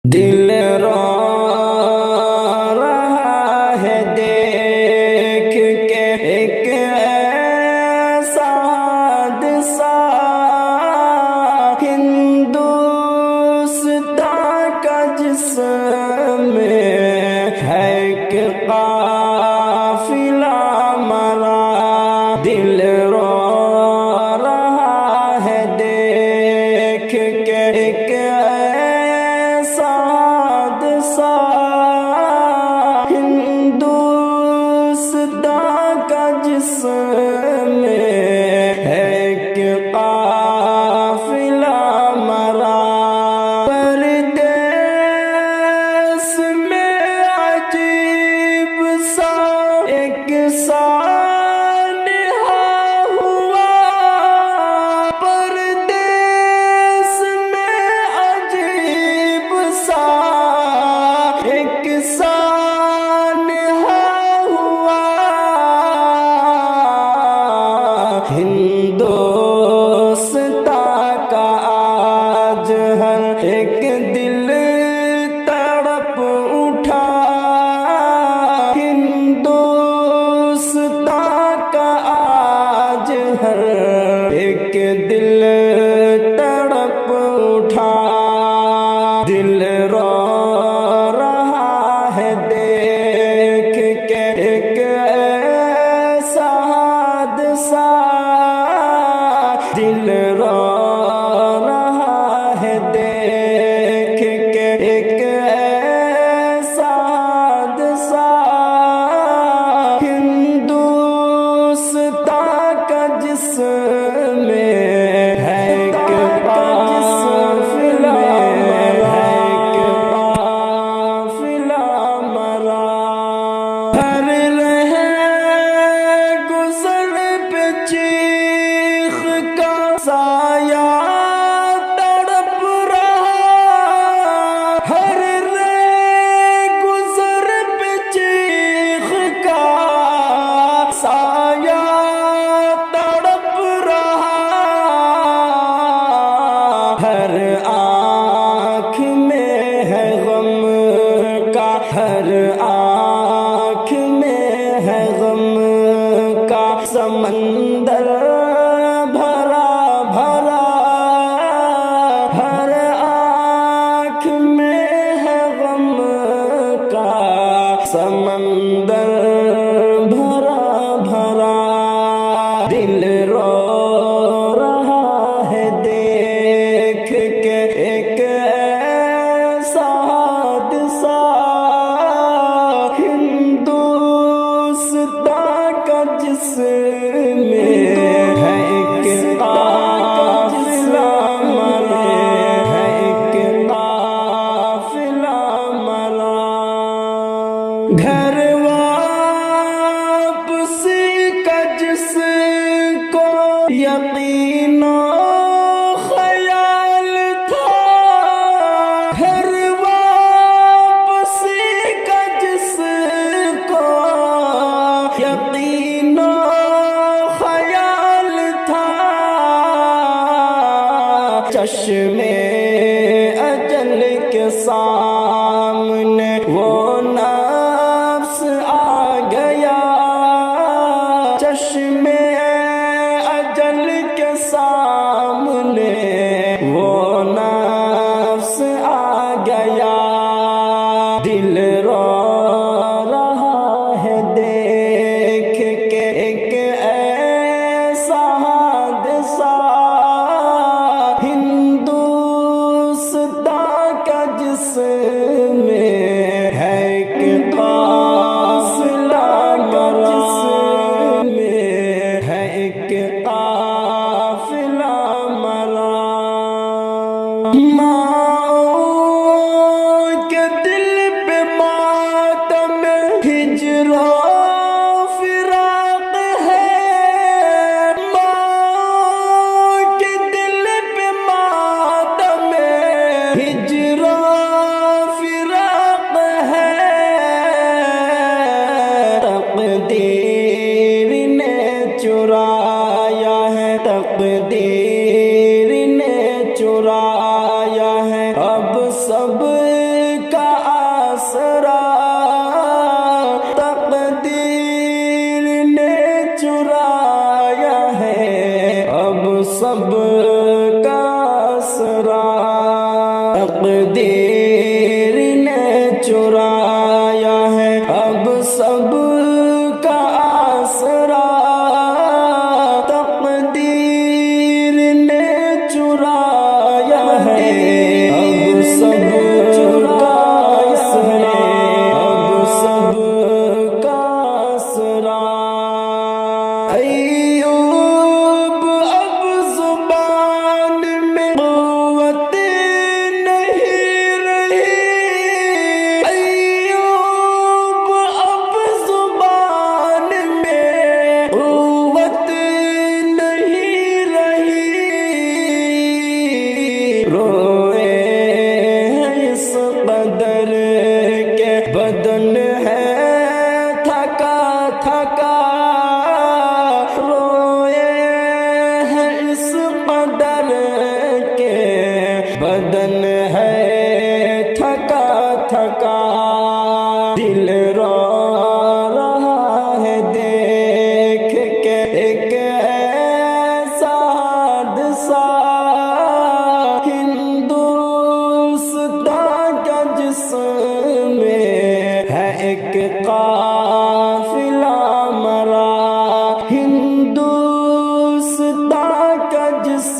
دل رو رہا ہے دیکھ کے ایک ایسا حادثہ، ہندوستان کا جس میں ہے کہ قافلہ مرا۔ دل رو رہا ہے دیکھ کے ایک ایسا حادثہ، ہندوستان کا جس میں ہے کہ قافلہ مرا۔ پردیس میں عجیب سا ایک سانحہ ہوا، پردیس میں عجیب سا ایک سانحہ ہوا۔ ہندوستان کا آج ہر ایک دل تڑپ اٹھا، ہندوستان کا آج ہر ایک دل تڑپ اٹھا۔ دل رو رہا ہے دیکھ کے ایک ایسا حادثہ، دل رو رہا ہے دیکھ کے ایک ایسا حادثہ، ہندوستان کا جس میں ہے کہ قافلہ مرا۔ ہر رہے گزر پہ چیخ کا سایہ تڑپ رہا، ہر رہے گزر پہ چیخ کا سایہ تڑپ رہا، ہر آنکھ میں ہے غم کا، ہر آنکھ میں ہے غم کا سمندر بھرا بھرا، ہر آنکھ میں ہے غم کا سمندر بھرا بھرا۔ دل رو رہا ہے دیکھ کے ایک ایسا حادثہ، ہندوستان کا جس میں ہے کہ قافلہ مرا، ہے کہ قافلہ مرا۔ گھر واپسی کا جس کو یقین و خیال تھا، گھر واپسی کا جس کو یقین و خیال تھا، چشمے اجل کے سامنے وہ نفس آ گیا، چشمے اجل کے سامنے وہ نفس آ گیا۔ دل رو رہا ہے دیکھ کے ایک ایسا حادثہ، ہندوستان کا جس میں ہے کہ قافلہ مرا، جس میں ہے کہ قافلہ مرا۔ ماں کے دل پہ ماتم ہجر و فراق ہے، ماں کے دل پہ ماتم ہجر و نے چرایا ہے اب سب کا آسرا، تقدیر نے چرایا ہے اب سب کا آسرا، اب سب کا آسرا۔ ایوب اب زبان میں قوت نہیں رہی، ایوب اب زبان میں قوت نہیں رہی، روئے ہیں اس قدر کے بدن ہے تھکا تھکا، بدن ہے تھکا تھکا، دل رو رہا ہے دیکھ کے ایک ایسا حادثہ، ہندوستان کا جس میں ہے ایک قافلہ مرا، ہندوستان کا جس